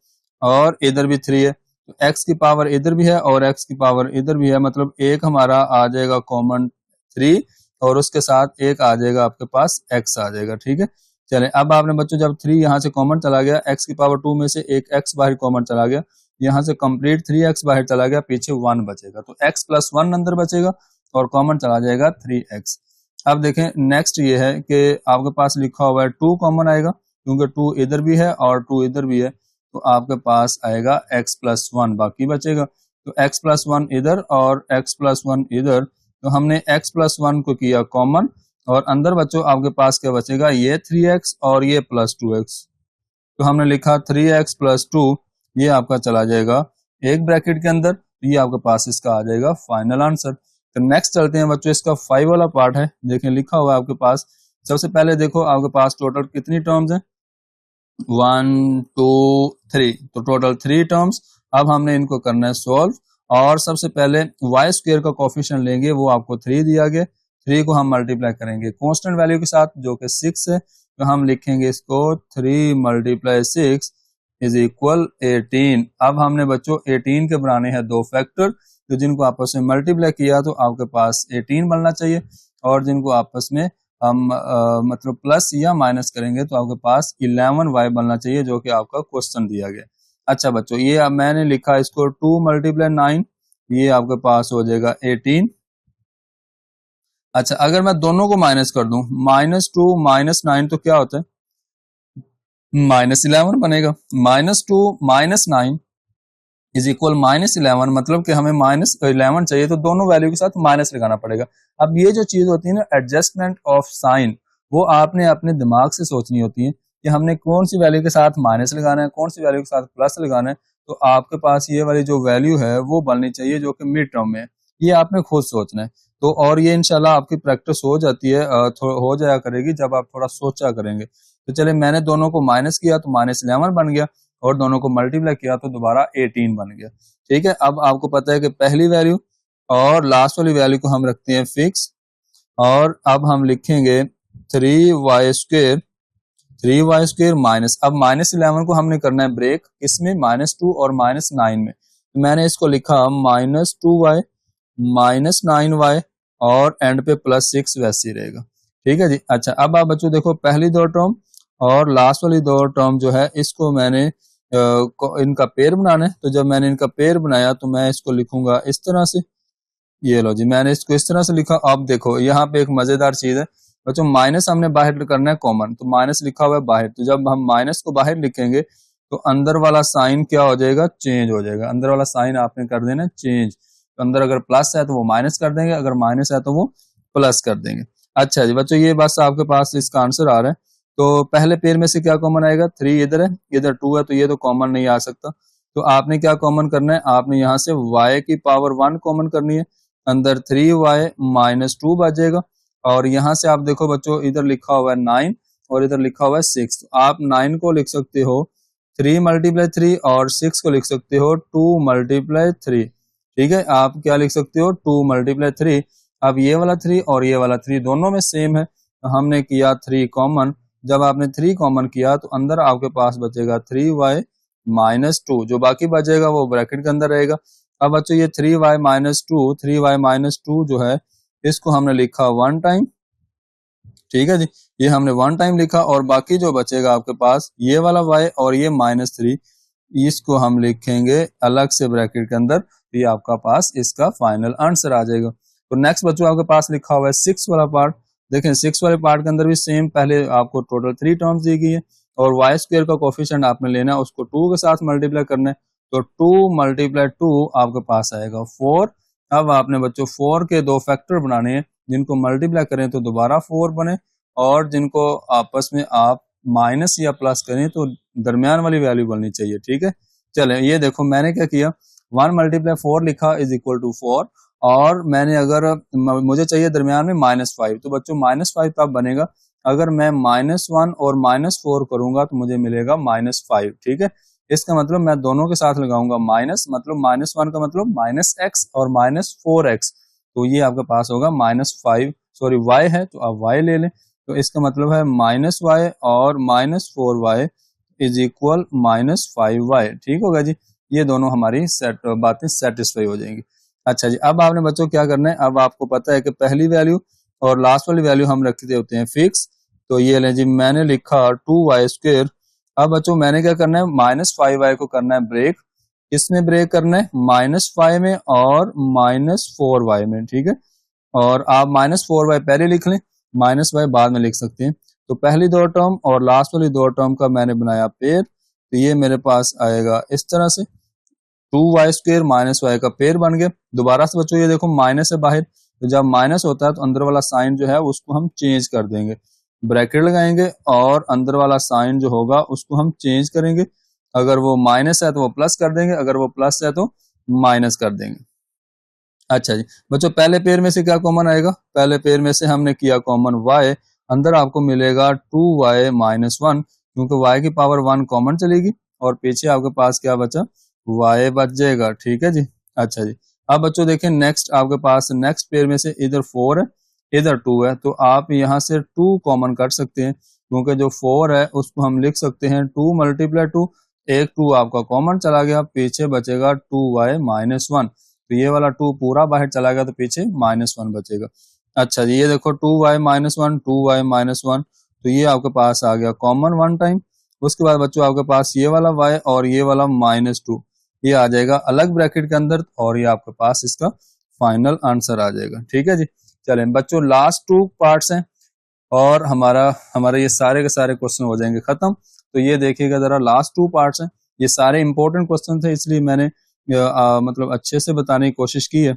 और इधर भी 3 है, तो x की पावर इधर भी है और x की पावर इधर भी है, मतलब एक हमारा आ जाएगा कॉमन 3, और उसके साथ एक आ जाएगा आपके पास x आ जाएगा, ठीक है। चले, अब आपने बच्चों जब 3 यहाँ से कॉमन चला गया, x की पावर 2 में से एक x बाहर कॉमन चला गया, यहाँ से कंप्लीट 3x बाहर चला गया, पीछे 1 बचेगा, तो x प्लस 1 अंदर बचेगा और कॉमन चला जाएगा 3x। अब देखें नेक्स्ट ये है कि आपके पास लिखा हुआ है 2 कॉमन आएगा, क्योंकि 2 इधर भी है और 2 इधर भी है, तो आपके पास आएगा x प्लस 1 बाकी बचेगा, तो x प्लस 1 इधर और x प्लस 1 इधर, तो हमने x प्लस 1 को किया कॉमन, और अंदर बच्चों आपके पास क्या बचेगा, ये 3x और ये प्लस 2x, तो हमने लिखा 3x प्लस 2, ये आपका चला जाएगा एक ब्रैकेट के अंदर, ये आपके पास इसका आ जाएगा फाइनल आंसर। तो नेक्स्ट चलते हैं बच्चों, इसका 5 वाला पार्ट है, देखें लिखा हुआ है आपके पास। सबसे पहले देखो आपके पास टोटल कितनी टर्म्स हैं, 1 2 3, तो टोटल 3 टर्म्स। अब हमने इनको करना है सॉल्व, और सबसे पहले y स्क्वायर का कोफिशिएंट लेंगे, वो आपको 3 दिया गया, 3 को हम मल्टीप्लाई करेंगे कांस्टेंट वैल्यू के साथ जो कि 6 है, तो हम लिखेंगे इसको 3 मल्टीप्लाई 6, इज इक्वल 18। अब हमने बच्चों 18 के बनाने हैं दो फैक्टर, तो जिनको आपस में मल्टीप्लाई किया तो आपके पास 18 बनना चाहिए, और जिनको आपस में हम मतलब प्लस या माइनस करेंगे तो आपके पास 11y बनना चाहिए, जो कि आपका क्वेश्चन दिया गया। अच्छा बच्चों, ये अब मैंने लिखा इसको 2 × 9, ये आपके पास हो जाएगा 18। अच्छा, अगर मैं दोनों को माइनस कर दूं, -2 -9 तो क्या होता है, -11 बनेगा। -2 -9 इज इक्वल -11, मतलब कि हमें -11 चाहिए, तो दोनों वैल्यू के साथ माइनस लगाना पड़ेगा। अब ये जो चीज होती है ना, एडजस्टमेंट ऑफ साइन, वो आपने अपने दिमाग से सोचनी होती है कि हमने कौन सी वैल्यू के साथ माइनस लगाना है, कौन सी वैल्यू के साथ प्लस लगाना है। तो आपके पास ये वाली जो वैल्यू है वो बननी चाहिए जो कि मिड टर्म में है, ये आपने खुद सोचना है। तो और ये इंशाल्लाह आपकी प्रैक्टिस हो जाती है, हो जाया करेगी जब आप थोड़ा सोचा करेंगे। तो चले, मैंने दोनों को माइनस किया तो -11 बन गया, और दोनों को मल्टीप्लाई किया तो दोबारा 18 बन गया। ठीक है, अब आपको पता है कि पहली वैल्यू और लास्ट वाली वैल्यू को हम रखते हैं फिक्स, और अब हम लिखेंगे 3y² 3y² माइनस, अब -11 को हमने करना है ब्रेक, इसमें -2 और -9 में, तो मैंने इसको लिखा -2y -9y और एंड पे +6 वैसे ही रहेगा। ठीक है जी। अच्छा, अब आप बच्चों देखो, पहली दो टर्म और लास्ट वाली दो टर्म जो है, इसको मैंने इनका पेयर बनाना है। तो जब मैंने इनका पेयर बनाया तो मैं इसको लिखूंगा इस तरह से, ये लो जी, मैंने इसको इस तरह से लिखा। अब देखो यहाँ पे एक मजेदार चीज है बच्चों, माइनस हमने बाहर करना है कॉमन, तो माइनस लिखा हुआ है बाहर, तो जब हम माइनस को बाहर लिखेंगे तो अंदर वाला साइन क्या हो जाएगा, चेंज हो जाएगा। अंदर वाला साइन आपने कर देना चेंज, तो अंदर अगर प्लस है तो वो माइनस कर देंगे, अगर माइनस है तो वो प्लस कर देंगे। अच्छा जी बच्चों, ये बस आपके पास इसका आंसर आ रहा है। तो पहले पेयर में से क्या कॉमन आएगा, 3 इधर है, इधर 2 है, तो ये तो कॉमन नहीं आ सकता। तो आपने क्या कॉमन करना है, आपने यहाँ से y की पावर 1 कॉमन करनी है, अंदर 3y -2 बचेगा, और यहाँ से आप देखो बच्चों, इधर लिखा हुआ है 9 और इधर लिखा हुआ है 6। तो आप 9 को लिख सकते हो 3 × 3 और 6 को लिख सकते हो 2 × 3। ठीक है, आप क्या लिख सकते हो, 2 × 3। अब ये वाला 3 और ये वाला 3 दोनों में सेम है, तो हमने किया 3 कॉमन। जब आपने 3 कॉमन किया तो अंदर आपके पास बचेगा 3y -2, जो बाकी बचेगा वो ब्रैकेट के अंदर रहेगा। अब बच्चों ये 3y -2 जो है, इसको हमने लिखा 1 टाइम। ठीक है जी, ये हमने 1 टाइम लिखा, और बाकी जो बचेगा आपके पास ये वाला y और ये -3, इसको हम लिखेंगे अलग से ब्रैकेट के अंदर, तो ये आपका पास इसका फाइनल आंसर आ जाएगा। तो नेक्स्ट बच्चों आपके पास लिखा हुआ है 6 वाला पार्ट। देखें 6 वाले पार्ट के अंदर भी सेम, पहले आपको टोटल 3 टर्म्स दी गई है, और y² का कोफिशिएंट आपने लेना है, उसको 2 के साथ मल्टीप्लाई करना है, तो 2 × 2 आपके पास आएगा 4। अब आपने बच्चों 4 के दो फैक्टर बनाने हैं, जिनको मल्टीप्लाई करें तो दोबारा 4 बने, और जिनको आपस में आप माइनस या प्लस करें तो दरमियान वाली वैल्यू बननी चाहिए। ठीक है, चले ये देखो मैंने क्या किया, 1 × 4 लिखा इज इक्वल टू 4, और मैंने अगर मुझे चाहिए दरमियान में -5, तो बच्चों -5 तब बनेगा अगर मैं -1 और -4 करूंगा तो मुझे मिलेगा -5। ठीक है, इसका मतलब मैं दोनों के साथ लगाऊंगा माइनस, मतलब -1 का मतलब -x और -4x, तो ये आपके पास होगा -5, सॉरी y है तो आप y ले लें, तो इसका मतलब है -y और -4y इज इक्वल -5y। ठीक होगा जी, ये दोनों हमारी बातें सेटिस्फाई हो जाएंगी। अच्छा जी, अब आपने बच्चों क्या करना है, अब आपको पता है कि पहली वैल्यू और लास्ट वाली वैल्यू हम रखते होते हैं फिक्स, तो ये ले जी, मैंने लिखा 2y²। अब बच्चों मैंने क्या करना है, -5y को करना है ब्रेक, किसमें ब्रेक करना है, -5 में और -4y में। ठीक है, और आप -4y पहले लिख लें, -y बाद में लिख सकते हैं। तो पहली दो टर्म और लास्ट वाली दो टर्म का मैंने बनाया पेयर, तो ये मेरे पास आएगा इस तरह से, 2y² -y का पेयर बन गया। दोबारा से बच्चों ये देखो माइनस है बाहर, तो जब माइनस होता है तो अंदर वाला साइन जो है उसको हम चेंज कर देंगे, ब्रैकेट लगाएंगे, और अंदर वाला साइन जो होगा उसको हम चेंज करेंगे। अगर वो माइनस है तो वो प्लस कर देंगे, अगर वो प्लस है तो माइनस कर देंगे। अच्छा जी बच्चों, पहले पेयर में से क्या कॉमन आएगा, पहले पेयर में से हमने किया कॉमन y, अंदर आपको मिलेगा 2y -1, क्योंकि y की पावर 1 कॉमन चलेगी, और पीछे आपके पास क्या बचा, y बच जाएगा। ठीक है जी। अच्छा जी, अब बच्चों देखें नेक्स्ट आपके पास नेक्स्ट पेयर में से इधर 4 है, इधर 2 है, तो आप यहाँ से 2 कॉमन कर सकते हैं, क्योंकि जो 4 है उसको हम लिख सकते हैं 2 × 2, एक 2 आपका कॉमन चला गया, पीछे बचेगा 2y-1। तो ये वाला 2 पूरा बाहर चला गया तो पीछे -1 बचेगा। अच्छा जी, ये देखो 2y-1, 2y-1, तो ये आपके पास आ गया कॉमन वन टाइम। उसके बाद बच्चों आपके पास ये वाला y और ये वाला -2, ये आ जाएगा अलग ब्रैकेट के अंदर और ये आपके पास इसका फाइनल आंसर आ जाएगा। ठीक है जी। चलें बच्चों, लास्ट 2 पार्ट्स हैं और हमारा ये सारे के सारे क्वेश्चन हो जाएंगे खत्म। तो ये देखिएगा जरा, लास्ट 2 पार्ट्स हैं, ये सारे इंपॉर्टेंट क्वेश्चन थे, इसलिए मैंने मतलब अच्छे से बताने की कोशिश की है।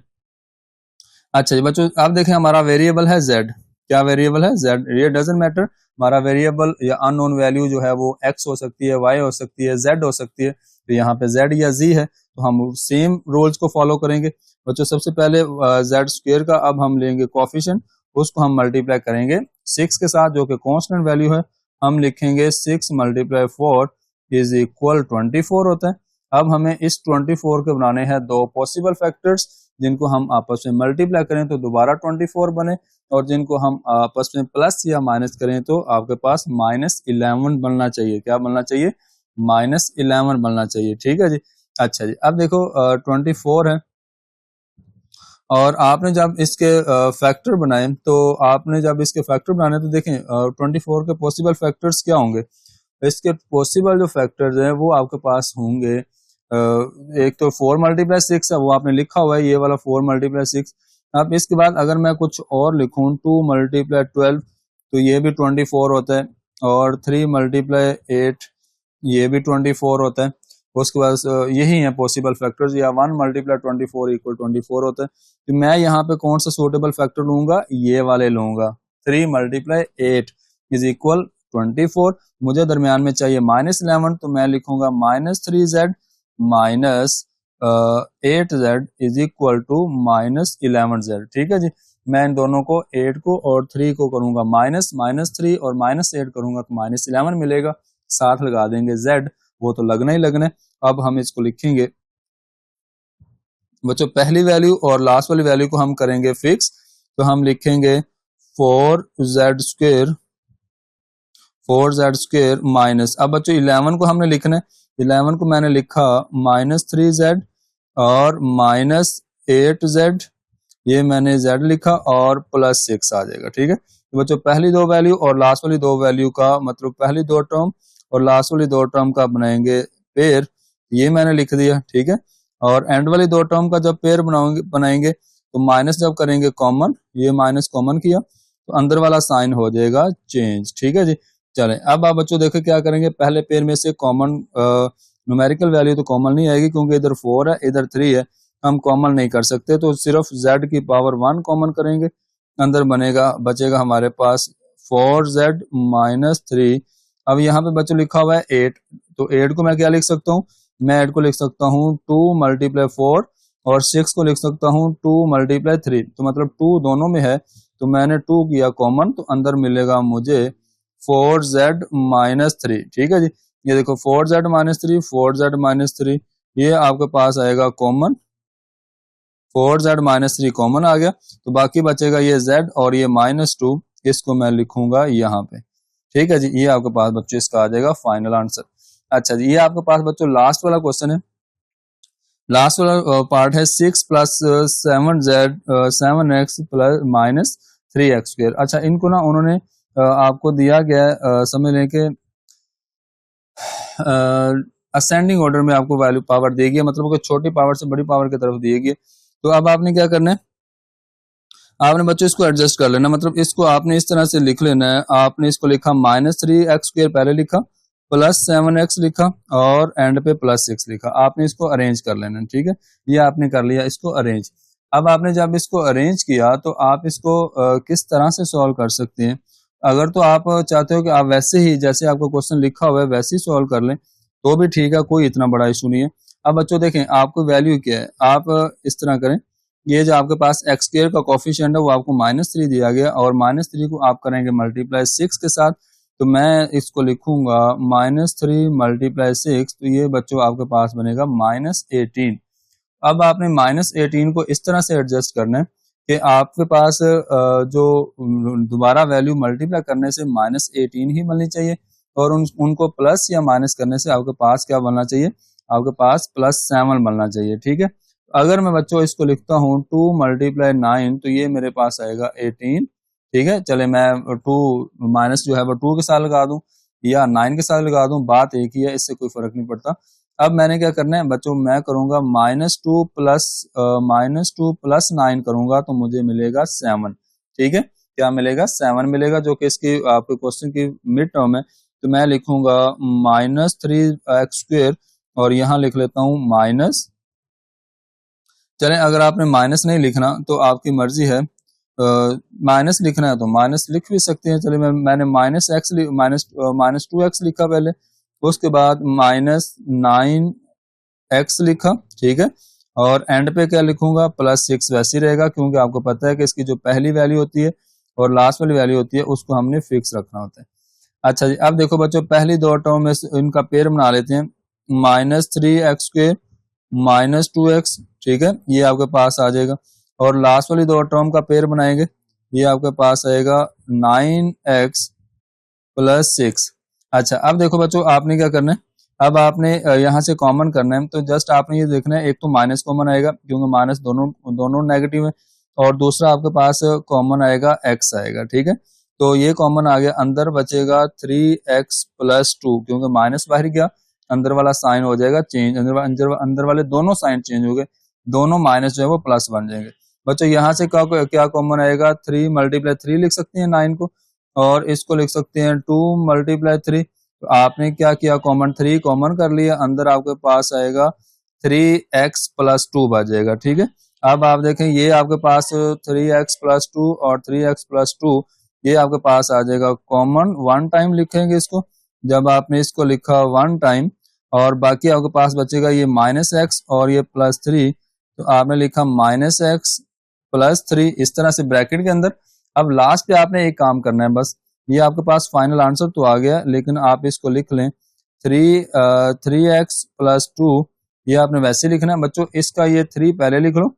अच्छा जी बच्चों, आप देखें हमारा वेरिएबल है z। क्या वेरिएबल है? z। ये डजंट मैटर, हमारा वेरिएबल या अननोन वैल्यू जो है वो x हो सकती है, y हो सकती है, z हो सकती है। तो यहाँ पे z या z है, तो हम सेम रूल्स को फॉलो करेंगे बच्चों। सबसे पहले z स्क्वायर का अब हम लेंगे कोफिशिएंट, उसको हम मल्टीप्लाई करेंगे 6 के साथ, जो कि कांस्टेंट वैल्यू है। हम लिखेंगे 6 × 4 इज इक्वल 24 होता है। अब हमें इस 24 के बनाने हैं दो पॉसिबल फैक्टर्स, जिनको हम आपस में मल्टीप्लाई करें तो दोबारा 24 बने, और जिनको हम आपस में प्लस या माइनस करें तो आपके पास -11 बनना चाहिए। क्या बनना चाहिए? -11 बनना चाहिए। ठीक है जी। अच्छा जी, अब देखो 24 है और आपने जब इसके फैक्टर बनाए, तो आपने जब इसके फैक्टर बनाने तो देखें 24 के पॉसिबल फैक्टर्स क्या होंगे। इसके पॉसिबल जो फैक्टर्स हैं वो आपके पास होंगे, एक तो 4 × 6 है, वो आपने लिखा हुआ है, ये वाला 4 × 6। अब इसके बाद अगर मैं कुछ और लिखूं 2 × 12, तो ये भी 24 होता है, और 3 × 8 ये भी 24 होता है। उसके बाद यही है पॉसिबल फैक्टर्स, या 1 × 24 = 24 होता है। तो मैं यहाँ पे कौन सा सूटेबल फैक्टर लूंगा? ये वाले लूंगा, 3 × 8 इज इक्वल 24। मुझे दरमियान में चाहिए -11, तो मैं लिखूंगा -3z -8z is equal to -11z। ठीक है जी। मैं इन दोनों को 8 को और 3 को करूंगा -3 और -8 करूंगा तो -11 मिलेगा। साथ लगा देंगे z, वो तो लगना ही लगना है। अब हम इसको लिखेंगे बच्चों, पहली वैल्यू और लास्ट वाली वैल्यू को हम करेंगे फिक्स, तो हम लिखेंगे 4z² माइनस, अब बच्चों 11 को हमने लिखना है, 11 को मैंने लिखा -3z और -8z, ये मैंने z लिखा और +6 आ जाएगा। ठीक है। तो बच्चों पहली दो वैल्यू और लास्ट वाली दो वैल्यू का मतलब पहली दो टर्म और लास्ट वाली दो टर्म का बनाएंगे पेयर, ये मैंने लिख दिया। ठीक है। और एंड वाली दो टर्म का जब पेयर बनाएंगे तो माइनस जब करेंगे कॉमन, ये माइनस कॉमन किया तो अंदर वाला साइन हो जाएगा चेंज। ठीक है जी। चलें अब आप बच्चों देखो क्या करेंगे, पहले पेयर में से कॉमन न्यूमेरिकल वैल्यू तो कॉमन नहीं आएगी, क्योंकि इधर 4 है इधर 3 है, हम कॉमन नहीं कर सकते, तो सिर्फ z की पावर 1 कॉमन करेंगे, अंदर बचेगा हमारे पास 4z - 3। अब यहाँ पे बच्चों लिखा हुआ है 8, तो 8 को मैं क्या लिख सकता हूँ? मैं 8 को लिख सकता हूँ 2 × 4 और 6 को लिख सकता हूँ 2 × 3, तो मतलब 2 दोनों में है, तो मैंने 2 किया कॉमन, तो अंदर मिलेगा मुझे 4z - 3। ठीक है जी। ये देखो 4z - 3, 4z - 3, ये आपके पास आएगा कॉमन, 4z - 3 कॉमन आ गया, तो बाकी बचेगा ये z और ये -2, इसको मैं लिखूंगा यहाँ पे। ठीक है जी। ये आपके पास बच्चों इसका आ जाएगा फाइनल आंसर। अच्छा जी, ये आपके पास बच्चों लास्ट वाला क्वेश्चन है, लास्ट वाला पार्ट है 6 + 7x - 3x²। अच्छा, इनको ना उन्होंने आपको दिया गया है, समझ लें कि असेंडिंग ऑर्डर में आपको वैल्यू पावर दी गई, मतलब कि छोटी पावर से बड़ी पावर की तरफ दी गई। तो अब आपने क्या करना है, आपने बच्चों इसको एडजस्ट कर लेना, मतलब इसको आपने इस तरह से लिख लेना है। आपने इसको लिखा -3x² पहले लिखा, +7x लिखा और एंड पे +6 लिखा, आपने इसको अरेंज कर लेना। ठीक है, ये आपने कर लिया इसको अरेंज। अब आपने जब इसको अरेंज किया तो आप इसको किस तरह से सॉल्व कर सकते हैं। अगर तो आप चाहते हो कि आप वैसे ही जैसे आपका क्वेश्चन लिखा हुआ है वैसे ही सॉल्व कर लें तो भी ठीक है, कोई इतना बड़ा इशू नहीं है। अब बच्चों देखें आपको वैल्यू क्या है, आप इस तरह करें, ये जो आपके पास x² का कोफिशिएंट है वो आपको -3 दिया गया और -3 को आप करेंगे मल्टीप्लाई 6 के साथ, तो मैं इसको लिखूंगा -3 × 6, तो ये बच्चों आपके पास बनेगा -18। अब आपने -18 को इस तरह से एडजस्ट करना है कि आपके पास जो दोबारा वैल्यू मल्टीप्लाई करने से -18 ही मिलनी चाहिए, और उनको प्लस या माइनस करने से आपके पास क्या बनना चाहिए, आपके पास +7 बनना चाहिए। ठीक है, अगर मैं बच्चों इसको लिखता हूँ 2 × 9 तो ये मेरे पास आएगा 18। ठीक है, चले मैं 2 माइनस जो है वो 2 के साथ लगा दूं या 9 के साथ लगा दूं, बात एक ही है, इससे कोई फर्क नहीं पड़ता। अब मैंने क्या करना है बच्चों, मैं करूंगा -2 + 9 करूंगा तो मुझे मिलेगा 7। ठीक है, क्या मिलेगा, 7 मिलेगा, जो कि इसकी आपके क्वेश्चन की मिड टर्म है। तो मैं लिखूंगा -3x² और यहाँ लिख लेता हूँ माइनस, चलें अगर आपने माइनस नहीं लिखना तो आपकी मर्जी है, माइनस लिखना है तो माइनस लिख भी सकते हैं। चलिए मैंने -2x लिखा पहले, उसके बाद -9x लिखा। ठीक है, और एंड पे क्या लिखूंगा, +6 वैसे ही रहेगा, क्योंकि आपको पता है कि इसकी जो पहली वैल्यू होती है और लास्ट वाली वैल्यू होती है उसको हमने फिक्स रखना होता है। अच्छा जी, अब देखो बच्चों पहली दो टर्म में इनका पेयर बना लेते हैं, -3x² -2x। ठीक है, ये आपके पास आ जाएगा, और लास्ट वाली दो टर्म का पेयर बनाएंगे, ये आपके पास आएगा 9x + 6। अच्छा, अब देखो बच्चों आपने क्या करना है, अब आपने यहाँ से कॉमन करना है, तो जस्ट आपने ये देखना है, एक तो माइनस कॉमन आएगा क्योंकि माइनस दोनों नेगेटिव है, और दूसरा आपके पास कॉमन आएगा x आएगा। ठीक है, तो ये कॉमन आ गया, अंदर बचेगा 3x + 2, क्योंकि माइनस बाहर गया, अंदर वाला साइन हो जाएगा चेंज, अंदर वाले दोनों साइन चेंज हो गए, दोनों माइनस जो है वो प्लस बन जाएंगे। बच्चों यहाँ से क्या कॉमन आएगा, 3 × 3 लिख सकते हैं 9 को, और इसको लिख सकते हैं 2 × 3। तो आपने क्या किया, कॉमन 3 कॉमन कर लिया, अंदर आपके पास आएगा 3x + 2 बच जाएगा। ठीक है, अब आप देखें ये आपके पास 3x + 2 और 3x + 2 ये आपके पास आ जाएगा कॉमन, 1 टाइम लिखेंगे इसको, जब आपने इसको लिखा 1 टाइम, और बाकी आपके पास बचेगा ये -x और ये +3, तो आपने लिखा -x + 3 इस तरह से ब्रैकेट के अंदर। अब लास्ट पे आपने एक काम करना है, बस ये आपके पास फाइनल आंसर तो आ गया, लेकिन आप इसको लिख लें 3x + 2, ये आपने वैसे लिखना है बच्चों, इसका ये 3 पहले लिख लो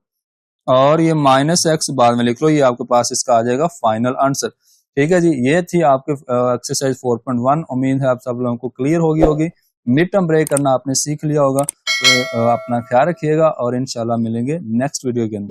और ये -x बाद में लिख लो, ये आपके पास इसका आ जाएगा फाइनल आंसर। ठीक है जी, ये थी आपके एक्सरसाइज 4.1। उम्मीद है आप सब लोगों को क्लियर होगी। मिड टर्म ब्रेक करना आपने सीख लिया होगा, तो अपना ख्याल रखिएगा और इंशाल्लाह मिलेंगे नेक्स्ट वीडियो के अंदर।